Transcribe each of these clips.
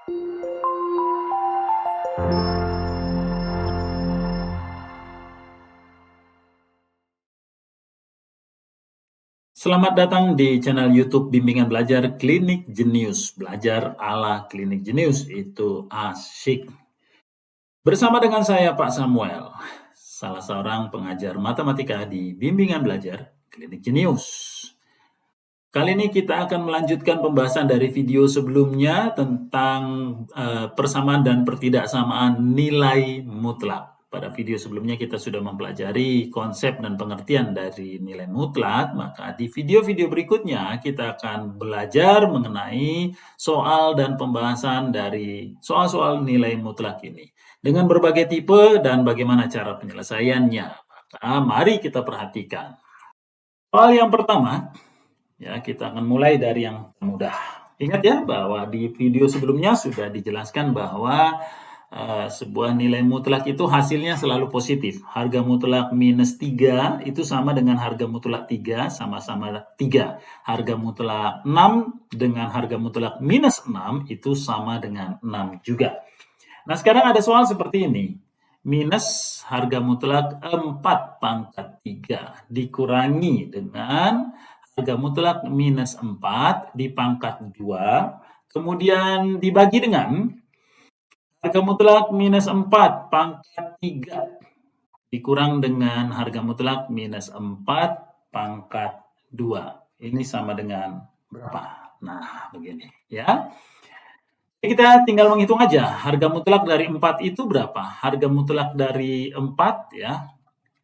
Selamat datang di channel YouTube Bimbingan Belajar Klinik Jenius. Belajar ala Klinik Jenius itu asyik. Bersama dengan saya Pak Samuel, salah seorang pengajar matematika di Bimbingan Belajar Klinik Jenius. Kali ini kita akan melanjutkan pembahasan dari video sebelumnya tentang persamaan dan pertidaksamaan nilai mutlak. Pada video sebelumnya kita sudah mempelajari konsep dan pengertian dari nilai mutlak, maka di video-video berikutnya kita akan belajar mengenai soal dan pembahasan dari soal-soal nilai mutlak ini dengan berbagai tipe dan bagaimana cara penyelesaiannya. Maka mari kita perhatikan. Soal yang pertama, ya, kita akan mulai dari yang mudah. Ingat ya bahwa di video sebelumnya sudah dijelaskan bahwa sebuah nilai mutlak itu hasilnya selalu positif. Harga mutlak minus 3 itu sama dengan harga mutlak 3, sama-sama 3. Harga mutlak 6 dengan harga mutlak minus 6 itu sama dengan 6 juga. Nah, sekarang ada soal seperti ini. Minus harga mutlak 4 pangkat 3 dikurangi dengan harga mutlak minus 4 di pangkat 2, kemudian dibagi dengan harga mutlak minus 4 pangkat 3 dikurang dengan harga mutlak minus 4 pangkat 2. Ini sama dengan berapa? Nah, begini ya. Kita tinggal menghitung aja. Harga mutlak dari 4 itu berapa? Harga mutlak dari 4 ya.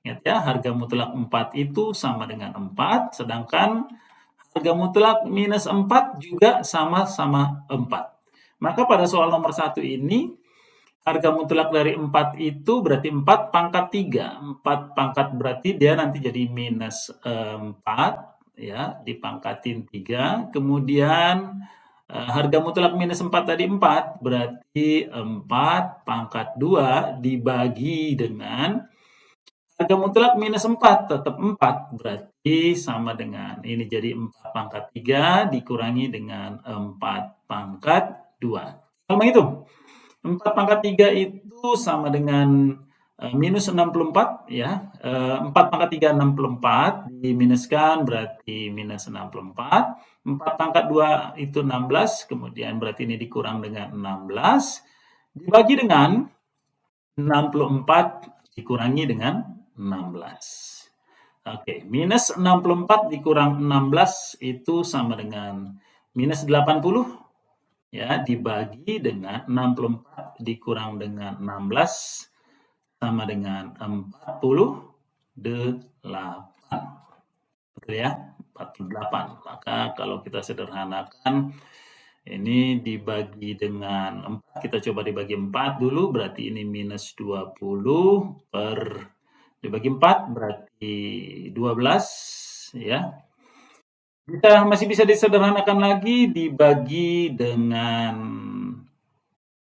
Ingat ya, harga mutlak 4 itu sama dengan 4, sedangkan harga mutlak minus 4 juga sama-sama 4. Maka pada soal nomor 1 ini, harga mutlak dari 4 itu berarti 4 pangkat 3. 4 pangkat berarti dia nanti jadi minus 4, ya, dipangkatin 3. Kemudian harga mutlak minus 4 tadi 4, berarti 4 pangkat 2 dibagi dengan harga mutlak minus 4, tetap 4, berarti sama dengan, ini jadi 4 pangkat 3 dikurangi dengan 4 pangkat 2. Kalau menghitung, 4 pangkat 3 itu sama dengan minus 64, ya. 4 pangkat 3, 64, diminuskan berarti minus 64. 4 pangkat 2 itu 16, kemudian berarti ini dikurang dengan 16, dibagi dengan 64 dikurangi dengan 16. Oke, minus 64 dikurang 16 itu sama dengan minus 80, ya, dibagi dengan 64 dikurang dengan 16 sama dengan 48. Betul ya? 48. Maka kalau kita sederhanakan, ini dibagi dengan 4, kita coba dibagi 4 dulu, berarti ini minus 20 per dibagi 4 berarti 12, ya. Masih bisa disederhanakan lagi, dibagi dengan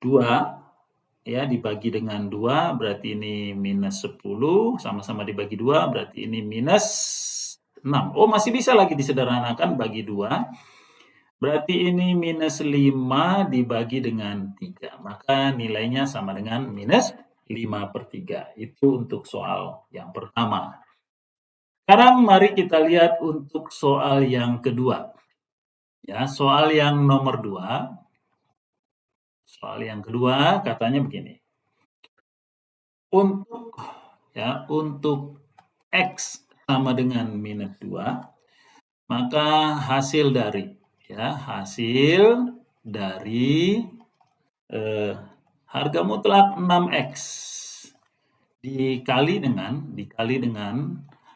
2, ya, dibagi dengan 2 berarti ini minus 10, sama-sama dibagi 2 berarti ini minus 6. Oh, masih bisa lagi disederhanakan, bagi 2. Berarti ini minus 5 dibagi dengan 3. Maka nilainya sama dengan minus 5/3. Itu untuk soal yang pertama. Sekarang mari kita lihat untuk soal yang kedua. Ya, soal yang nomor 2. Soal yang kedua katanya begini. Untuk X sama dengan minus 2, maka hasil dari harga mutlak 6X dikali dengan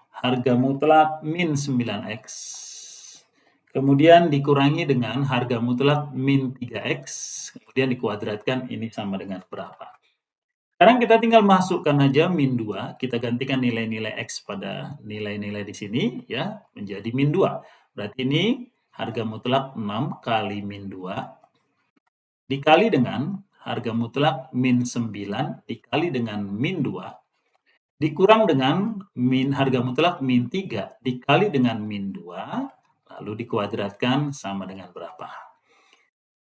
harga mutlak min 9X, kemudian dikurangi dengan harga mutlak min 3X, kemudian dikuadratkan, ini sama dengan berapa. Sekarang kita tinggal masukkan aja min 2, kita gantikan nilai-nilai X pada nilai-nilai di sini, ya, menjadi min 2. Berarti ini harga mutlak 6 kali min 2 dikali dengan harga mutlak min 9 dikali dengan min 2 dikurang dengan harga mutlak min 3 dikali dengan min 2, lalu dikuadratkan sama dengan berapa.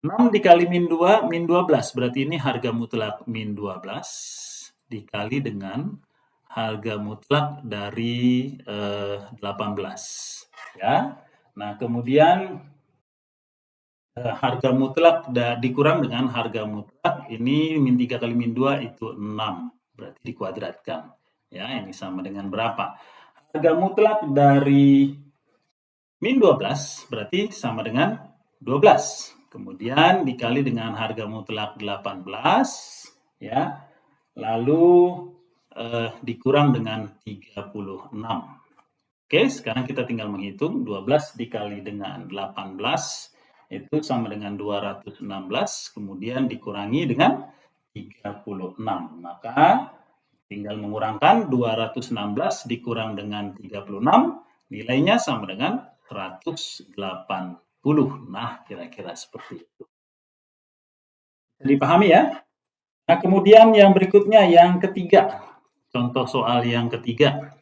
6 dikali min 2, min 12. Berarti ini harga mutlak min 12 dikali dengan harga mutlak dari 18. Ya. Nah, kemudian harga mutlak dikurang dengan harga mutlak, ini min 3 kali min 2 itu 6. Berarti dikuadratkan. Ya, ini sama dengan berapa? Harga mutlak dari min 12 berarti sama dengan 12. Kemudian dikali dengan harga mutlak 18, ya. Lalu dikurang dengan 36. Oke, sekarang kita tinggal menghitung 12 dikali dengan 18 itu sama dengan 216, kemudian dikurangi dengan 36. Maka tinggal mengurangkan 216 dikurang dengan 36, nilainya sama dengan 180. Nah, kira-kira seperti itu. Dipahami ya? Nah, kemudian yang berikutnya, yang ketiga. Contoh soal yang ketiga.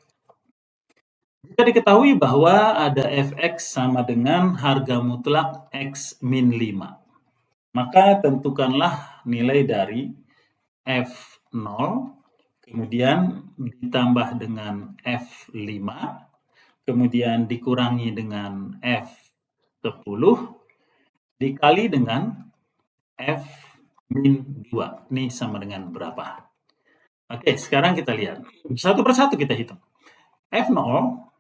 Jika diketahui bahwa ada fx sama dengan harga mutlak x min 5, maka tentukanlah nilai dari f0, kemudian ditambah dengan f5, kemudian dikurangi dengan f10, dikali dengan f min 2. Ini sama dengan berapa? Oke, sekarang kita lihat. Satu persatu kita hitung. F0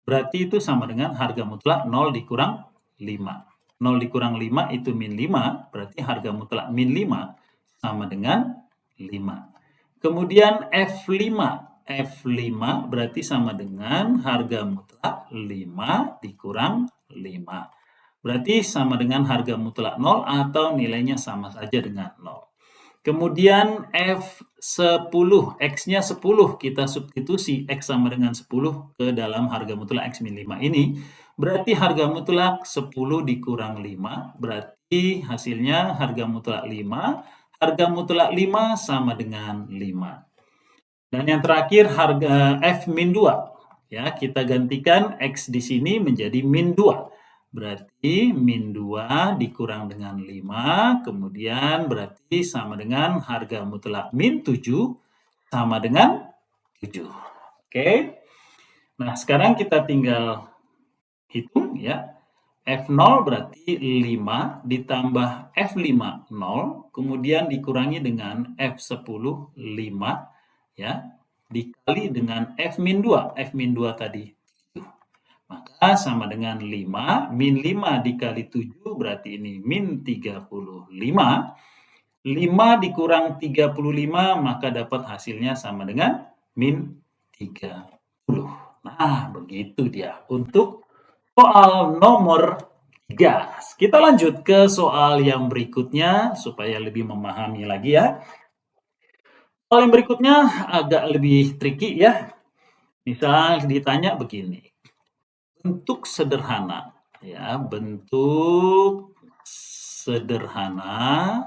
berarti itu sama dengan harga mutlak 0 dikurang 5. 0 dikurang 5 itu min 5, berarti harga mutlak min 5 sama dengan 5. Kemudian F5. F5 berarti sama dengan harga mutlak 5 dikurang 5. Berarti sama dengan harga mutlak 0 atau nilainya sama saja dengan 0. Kemudian F10, X-nya 10, kita substitusi X sama dengan 10 ke dalam harga mutlak X min 5 ini. Berarti harga mutlak 10 dikurang 5, berarti hasilnya harga mutlak 5. Harga mutlak 5 sama dengan 5. Dan yang terakhir harga F min 2. Ya, kita gantikan X di sini menjadi min 2. Berarti min 2 dikurang dengan 5, kemudian berarti sama dengan harga mutlak min 7 sama dengan 7. Oke. Nah, sekarang kita tinggal hitung ya. F0 berarti 5 ditambah F5 0, kemudian dikurangi dengan F10 5 ya, dikali dengan F min 2. F min 2 tadi 7. Maka sama dengan 5, min 5 dikali 7 berarti ini min 35. 5 dikurang 35 maka dapat hasilnya sama dengan min 30. Nah, begitu dia untuk soal nomor 3. Kita lanjut ke soal yang berikutnya supaya lebih memahami lagi ya. Soal yang berikutnya agak lebih tricky ya. Misal ditanya begini. Bentuk sederhana ya, bentuk sederhana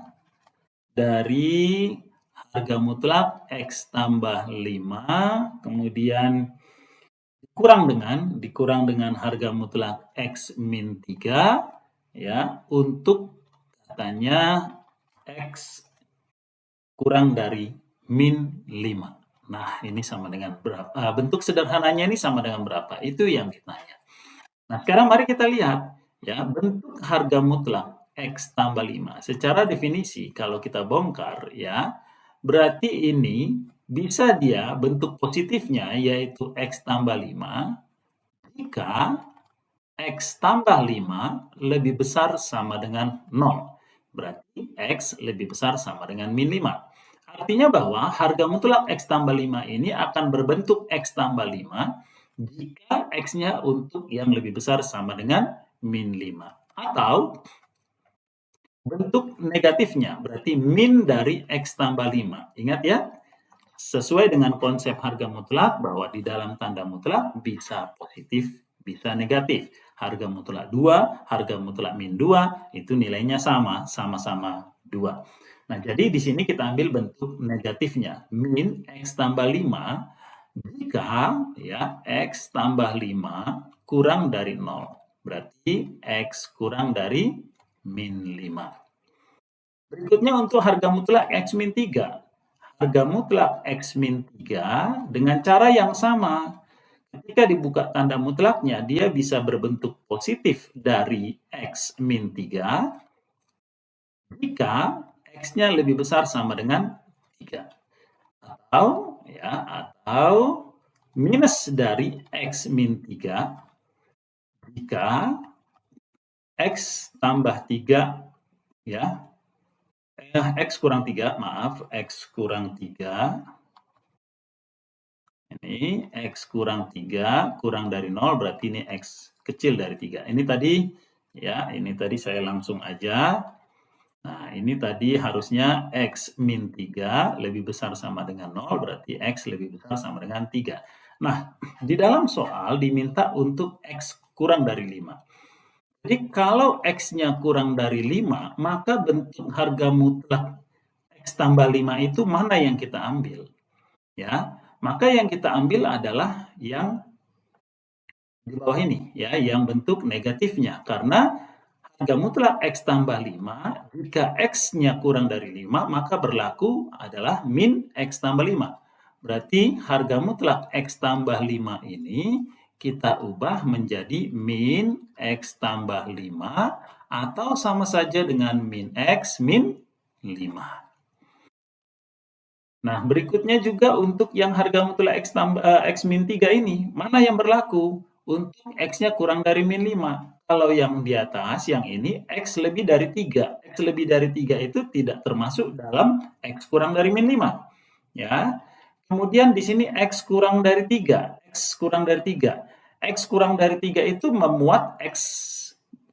dari harga mutlak X tambah 5, kemudian dikurang dengan harga mutlak X min 3 ya, untuk katanya X kurang dari min 5. Nah, ini sama dengan berapa? Bentuk sederhananya ini sama dengan berapa? Itu yang ditanya. Nah, sekarang mari kita lihat ya, bentuk harga mutlak X tambah 5. Secara definisi kalau kita bongkar ya, berarti ini bisa dia bentuk positifnya yaitu X tambah 5 jika X tambah 5 lebih besar sama dengan 0. Berarti X lebih besar sama dengan min 5. Artinya bahwa harga mutlak X tambah 5 ini akan berbentuk X tambah 5 jika X-nya untuk yang lebih besar sama dengan min 5. Atau bentuk negatifnya, berarti min dari X tambah 5. Ingat ya, sesuai dengan konsep harga mutlak bahwa di dalam tanda mutlak bisa positif, bisa negatif. Harga mutlak 2, harga mutlak min 2, itu nilainya sama-sama 2. Nah, jadi di sini kita ambil bentuk negatifnya. Min X tambah 5 jika ya X tambah 5 kurang dari 0. Berarti X kurang dari min 5. Berikutnya untuk harga mutlak X min 3. Harga mutlak X min 3 dengan cara yang sama. Ketika dibuka tanda mutlaknya, dia bisa berbentuk positif dari X min 3 jika X-nya lebih besar sama dengan 3. Atau minus dari X min 3 jika X tambah 3 X kurang 3, maaf, X kurang 3. Ini X kurang 3, kurang dari 0, berarti ini X kecil dari 3. Ini tadi saya langsung aja. Nah, ini tadi harusnya X min 3 lebih besar sama dengan 0, berarti X lebih besar sama dengan 3. Nah, di dalam soal diminta untuk X kurang dari 5. Jadi kalau X-nya kurang dari 5, maka bentuk harga mutlak X tambah 5 itu mana yang kita ambil? Ya, maka yang kita ambil adalah yang di bawah ini, yang bentuk negatifnya. Karena harga mutlak X tambah 5, jika X-nya kurang dari 5, maka berlaku adalah min X tambah 5. Berarti harga mutlak X tambah 5 ini kita ubah menjadi min X tambah 5 atau sama saja dengan min X min 5. Nah, berikutnya juga untuk yang harga mutlak X min 3 ini, mana yang berlaku? Untuk X-nya kurang dari min 5. Kalau yang di atas, yang ini, X lebih dari 3. X lebih dari 3 itu tidak termasuk dalam X kurang dari min 5. Ya. Kemudian di sini X kurang dari 3. X kurang dari 3. X kurang dari 3 itu memuat X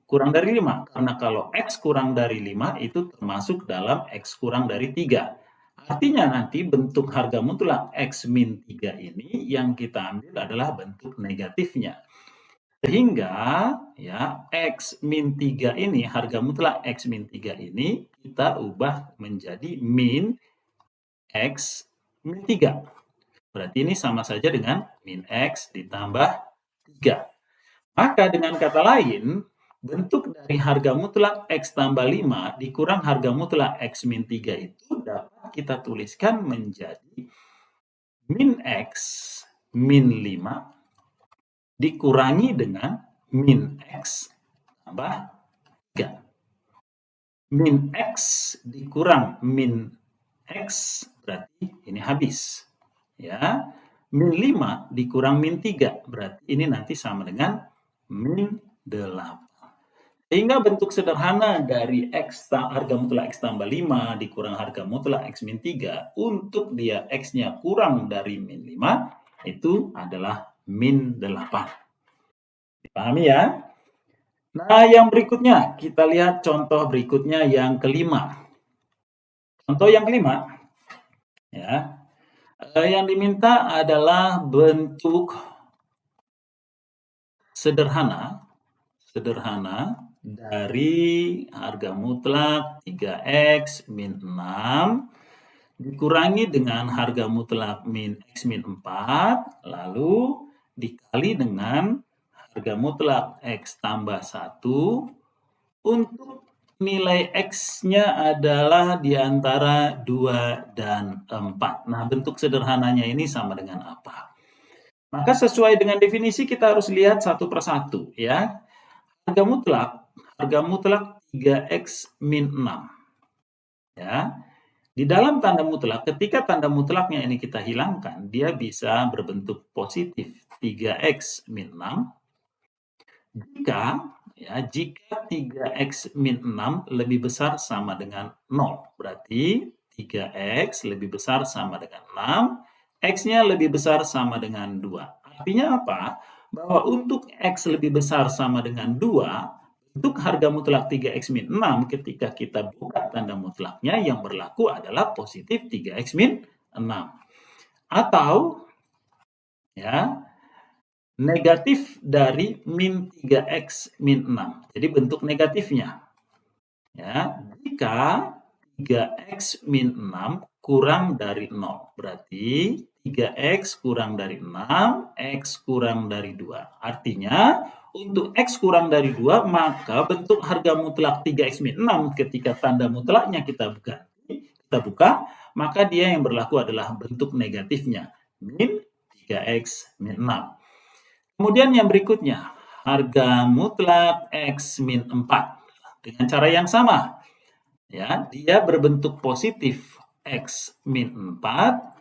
kurang dari 5. Karena kalau X kurang dari 5 itu termasuk dalam X kurang dari 3. Artinya nanti bentuk harga mutlak X min 3 ini yang kita ambil adalah bentuk negatifnya. Sehingga X min 3 ini, harga mutlak X min 3 ini kita ubah menjadi min X min 3. Berarti ini sama saja dengan min X ditambah 3. Maka dengan kata lain, bentuk dari harga mutlak X tambah 5 dikurang harga mutlak X min 3 itu dapat kita tuliskan menjadi min X min 5 dikurangi dengan min X tambah 3. Min X dikurang min X berarti ini habis. Min 5 dikurang min 3 berarti ini nanti sama dengan min 8. Sehingga bentuk sederhana dari harga mutlak X tambah 5 dikurang harga mutlak X min 3 untuk dia X-nya kurang dari min 5 itu adalah min 8. Dipahami ya? Nah, yang berikutnya, kita lihat contoh berikutnya yang kelima. Contoh yang kelima, yang diminta adalah bentuk sederhana dari harga mutlak 3X min 6 dikurangi dengan harga mutlak min X min 4, lalu dikali dengan harga mutlak X tambah 1 untuk nilai X-nya adalah di antara 2 dan 4. Nah, bentuk sederhananya ini sama dengan apa? Maka sesuai dengan definisi kita harus lihat satu persatu ya. Harga mutlak 3X min 6. Ya. Di dalam tanda mutlak, ketika tanda mutlaknya ini kita hilangkan, dia bisa berbentuk positif 3X min 6. Jika 3X min 6 lebih besar sama dengan 0. Berarti 3X lebih besar sama dengan 6, X-nya lebih besar sama dengan 2. Artinya apa? Bahwa untuk X lebih besar sama dengan 2, untuk harga mutlak 3X min 6 ketika kita buka tanda mutlaknya yang berlaku adalah positif 3X min 6. Atau negatif dari min 3X min 6. Jadi bentuk negatifnya. Jika 3X min 6 kurang dari 0. Berarti 3x kurang dari 6, x kurang dari 2. Artinya, untuk x kurang dari 2, maka bentuk harga mutlak 3x min 6 ketika tanda mutlaknya kita buka, maka dia yang berlaku adalah bentuk negatifnya, min 3x min 6. Kemudian yang berikutnya, harga mutlak x min 4. Dengan cara yang sama, ya, dia berbentuk positif x min 4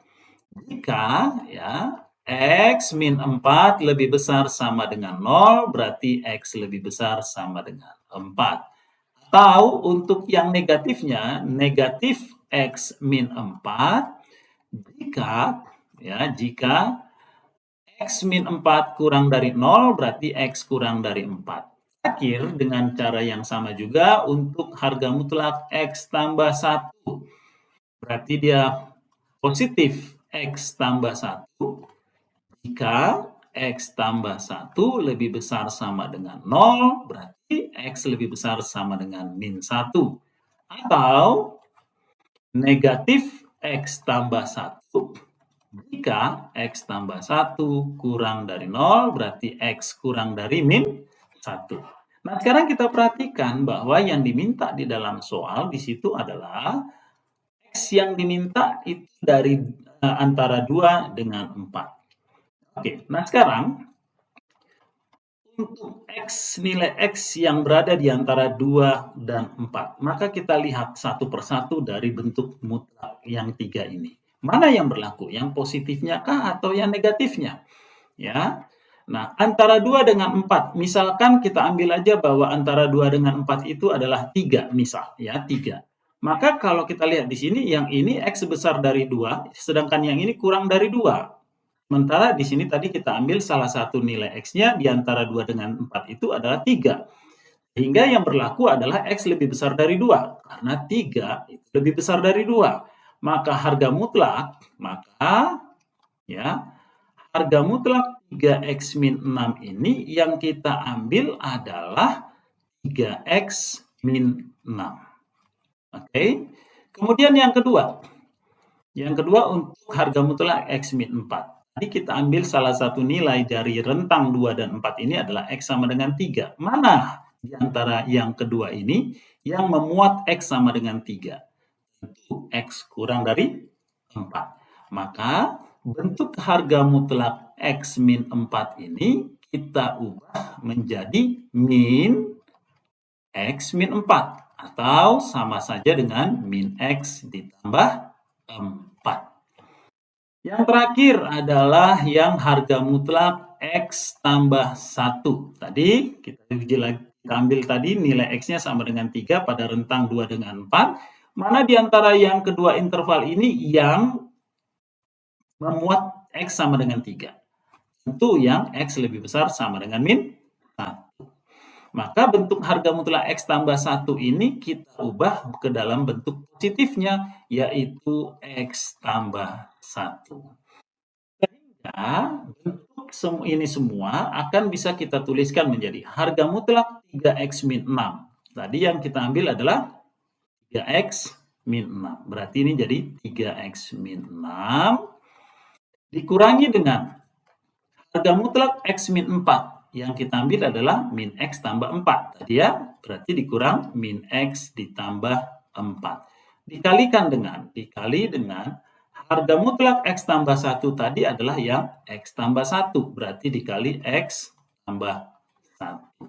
jika ya x min 4 lebih besar sama dengan 0, berarti x lebih besar sama dengan 4. Atau untuk yang negatifnya, negatif x min 4 jika x min 4 kurang dari 0, berarti x kurang dari 4. Terakhir, dengan cara yang sama juga untuk harga mutlak x tambah 1. Berarti dia positif x tambah 1 jika x tambah 1 lebih besar sama dengan 0, berarti x lebih besar sama dengan min 1. Atau negatif x tambah 1 jika x tambah 1 kurang dari 0, berarti x kurang dari min 1. Nah, sekarang kita perhatikan bahwa yang diminta di dalam soal di situ adalah x yang diminta itu dari antara 2 dengan 4. Oke, nah sekarang untuk nilai x yang berada di antara 2 dan 4, maka kita lihat satu persatu dari bentuk mutlak yang 3 ini. Mana yang berlaku? Yang positifnya kah atau yang negatifnya? Ya. Nah, antara 2 dengan 4, misalkan kita ambil aja bahwa antara 2 dengan 4 itu adalah 3, misal, ya, 3. Maka kalau kita lihat di sini, yang ini X besar dari 2, sedangkan yang ini kurang dari 2. Sementara di sini tadi kita ambil salah satu nilai X-nya di antara 2 dengan 4 itu adalah 3. Sehingga yang berlaku adalah X lebih besar dari 2. Karena 3 itu lebih besar dari 2. Maka harga mutlak, harga mutlak 3x min 6 ini yang kita ambil adalah 3x min 6. Oke. Kemudian yang kedua. Yang kedua untuk harga mutlak x min 4. Tadi kita ambil salah satu nilai dari rentang 2 dan 4 ini adalah x sama dengan 3. Mana di antara yang kedua ini yang memuat x sama dengan 3? Tentu x kurang dari 4. Maka bentuk harga mutlak x min 4 ini kita ubah menjadi min x min 4. Atau sama saja dengan min x ditambah 4. Yang terakhir adalah yang harga mutlak x tambah 1. Tadi kita ambil tadi nilai x-nya sama dengan 3 pada rentang 2 dengan 4. Mana di antara yang kedua interval ini yang memuat x sama dengan 3? Tentu yang x lebih besar sama dengan min 1. Maka bentuk harga mutlak X tambah 1 ini kita ubah ke dalam bentuk positifnya, yaitu X tambah 1. Sehingga bentuk ini semua akan bisa kita tuliskan menjadi harga mutlak 3X min 6. Tadi yang kita ambil adalah 3X min 6. Berarti ini jadi 3X min 6 dikurangi dengan harga mutlak X min 4. Yang kita ambil adalah min X tambah 4. Tadi ya, berarti dikurang min X ditambah 4. Dikali dengan harga mutlak X tambah 1 tadi adalah yang X tambah 1. Berarti dikali X tambah 1.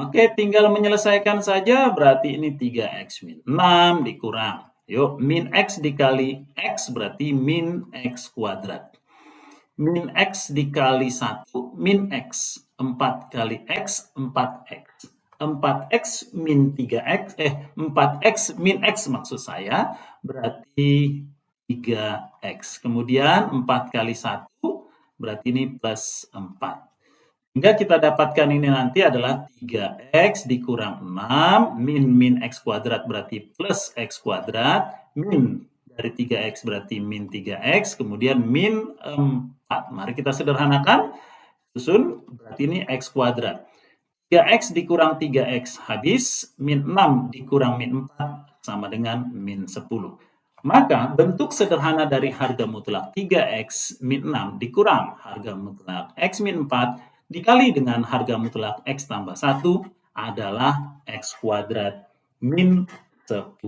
Oke, tinggal menyelesaikan saja. Berarti ini 3X min 6 dikurang. Yuk, min X dikali X berarti min X kuadrat. Min X dikali 1, min X. 4 kali X, 4X. 4X min 3X, 4X min X maksud saya, berarti 3X. Kemudian 4 kali 1, berarti ini plus 4. Hingga kita dapatkan ini nanti adalah 3X dikurang 6, min X kuadrat berarti plus X kuadrat, min dari 3X berarti min 3X, kemudian min 4. Mari kita sederhanakan. Susun, berarti ini X kuadrat. 3X dikurang 3X habis, min 6 dikurang min 4 sama dengan min 10. Maka bentuk sederhana dari harga mutlak 3x min 6 dikurang harga mutlak x min 4 dikali dengan harga mutlak x tambah 1 adalah x kuadrat min 10.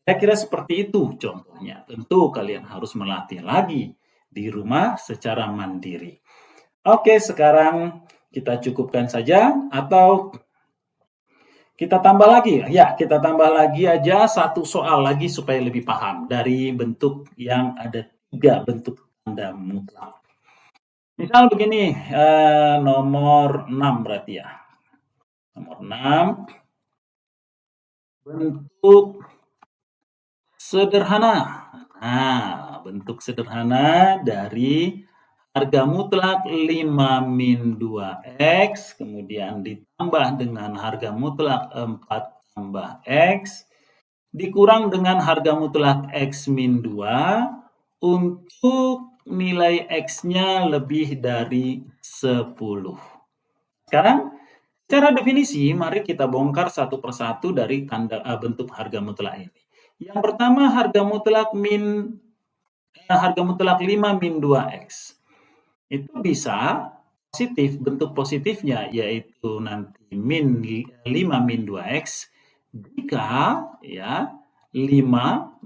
Kira-kira seperti itu contohnya. Tentu kalian harus melatih lagi di rumah secara mandiri. Oke, sekarang kita cukupkan saja atau kita tambah lagi, ya kita tambah lagi aja satu soal lagi supaya lebih paham dari bentuk yang ada 3 bentuk tanda mutlak. Misal begini, nomor 6 berarti ya. Nomor 6, bentuk sederhana. Nah, bentuk sederhana dari harga mutlak 5 min 2x, kemudian ditambah dengan harga mutlak 4 tambah x, dikurang dengan harga mutlak x min 2 untuk nilai x-nya lebih dari 10. Sekarang, secara definisi, mari kita bongkar satu persatu dari bentuk harga mutlak ini. Yang pertama, harga mutlak 5 min 2x. Itu bisa positif, bentuk positifnya yaitu nanti 5 min 2x jika ya 5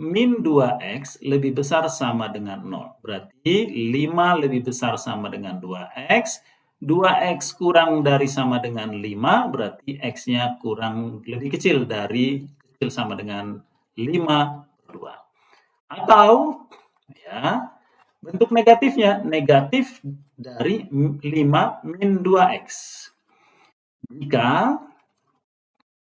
min 2x lebih besar sama dengan 0. Berarti 5 lebih besar sama dengan 2x, 2x kurang dari sama dengan 5, berarti x-nya kurang lebih kecil dari sama dengan 5 per 2. Atau ya bentuk negatifnya, negatif dari 5 min 2x. Jika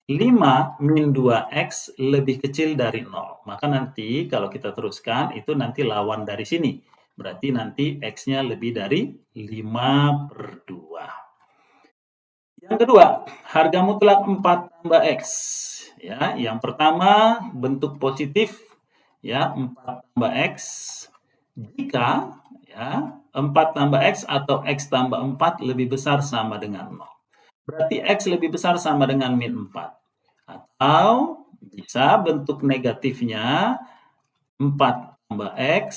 5 min 2x lebih kecil dari 0, maka nanti kalau kita teruskan, itu nanti lawan dari sini. Berarti nanti x-nya lebih dari 5 per 2. Yang kedua, harga mutlak 4 tambah x. Ya, yang pertama bentuk positif, ya 4 tambah x. Jika ya 4 tambah x atau x tambah 4 lebih besar sama dengan 0. Berarti x lebih besar sama dengan min 4. Atau bisa bentuk negatifnya 4 tambah x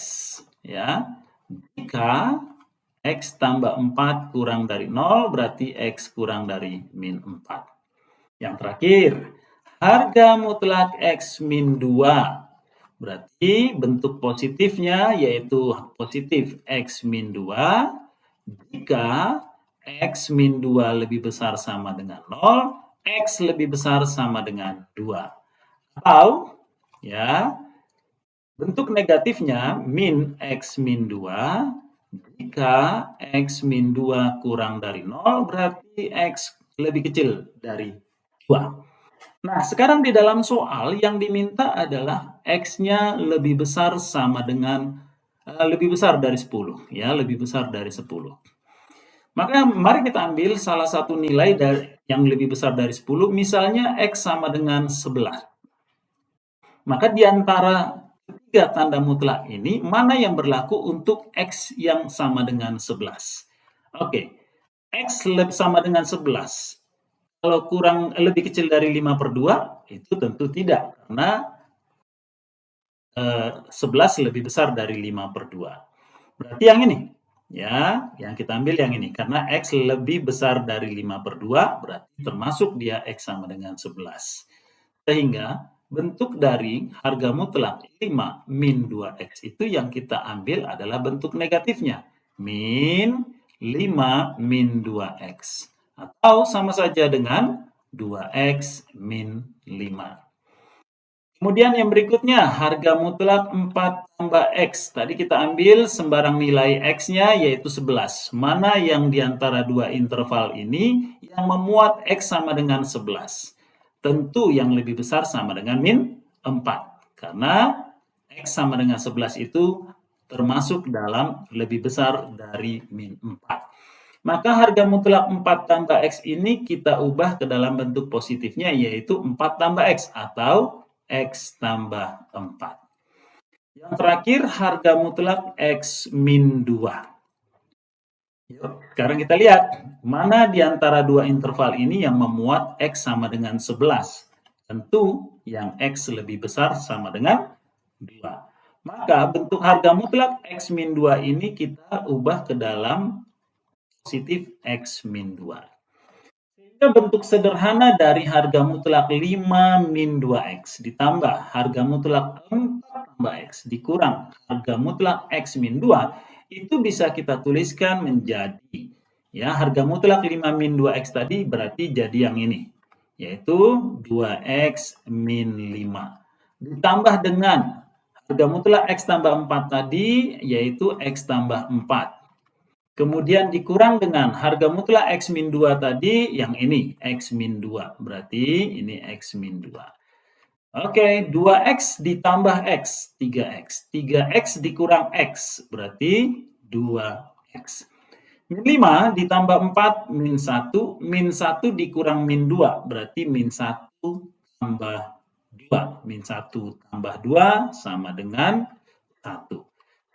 ya. Jika x tambah 4 kurang dari 0 berarti x kurang dari min 4. Yang terakhir, harga mutlak x min 2. Berarti bentuk positifnya yaitu positif x min 2 jika x min 2 lebih besar sama dengan 0, x lebih besar sama dengan 2. Atau ya bentuk negatifnya min x min 2 jika x min 2 kurang dari 0 berarti x lebih kecil dari 2. Nah, sekarang di dalam soal yang diminta adalah x-nya lebih besar sama dengan lebih besar dari 10, ya, lebih besar dari 10. Maka mari kita ambil salah satu nilai yang lebih besar dari 10, misalnya x sama dengan 11. Maka di antara ketiga tanda mutlak ini, mana yang berlaku untuk x yang sama dengan 11? Oke, x sama dengan 11. Kalau lebih kecil dari 5 per 2, itu tentu tidak, karena 11 lebih besar dari 5 per 2. Berarti yang ini, ya, yang kita ambil yang ini, karena x lebih besar dari 5 per 2, berarti termasuk dia x sama dengan 11. Sehingga bentuk dari harga mutlak 5 min 2x itu yang kita ambil adalah bentuk negatifnya, min 5 min 2x. Atau sama saja dengan 2x min 5. Kemudian yang berikutnya, harga mutlak 4 tambah x. Tadi kita ambil sembarang nilai x-nya yaitu 11. Mana yang diantara dua interval ini yang memuat x sama dengan 11? Tentu yang lebih besar sama dengan min 4. Karena x sama dengan 11 itu termasuk dalam lebih besar dari min 4. Maka harga mutlak 4 tambah X ini kita ubah ke dalam bentuk positifnya yaitu 4 tambah X atau X tambah 4. Yang terakhir harga mutlak X min 2. Yuk, sekarang kita lihat mana di antara dua interval ini yang memuat X sama dengan 11. Tentu yang X lebih besar sama dengan 2. Maka bentuk harga mutlak X min 2 ini kita ubah ke dalam positif X min 2. Sehingga bentuk sederhana dari harga mutlak 5 min 2X ditambah harga mutlak 4 tambah X dikurang harga mutlak X min 2 itu bisa kita tuliskan menjadi, ya, harga mutlak 5 min 2X tadi berarti jadi yang ini, yaitu 2X min 5 ditambah dengan harga mutlak X tambah 4 tadi, yaitu X tambah 4. Kemudian dikurang dengan harga mutlak X min 2 tadi, yang ini, X min 2. Berarti ini X min 2. Oke, 2X ditambah X, 3X. 3X dikurang X, berarti 2X. Min 5 ditambah 4, min 1. Min 1 dikurang min 2, berarti min 1 tambah 2. Min 1 tambah 2 sama dengan 1.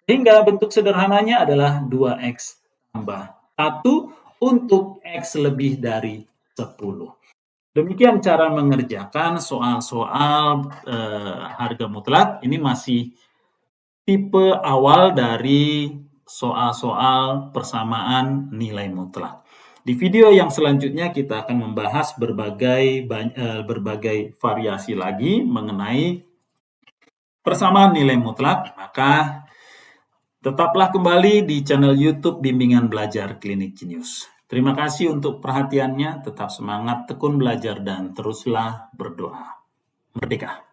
Sehingga bentuk sederhananya adalah 2X tambah 1 untuk X lebih dari 10. Demikian cara mengerjakan soal-soal harga mutlak. Ini masih tipe awal dari soal-soal persamaan nilai mutlak. Di video yang selanjutnya kita akan membahas berbagai variasi lagi mengenai persamaan nilai mutlak. Maka tetaplah kembali di channel YouTube Bimbingan Belajar Klinik Jenius. Terima kasih untuk perhatiannya, tetap semangat, tekun belajar, dan teruslah berdoa. Merdeka!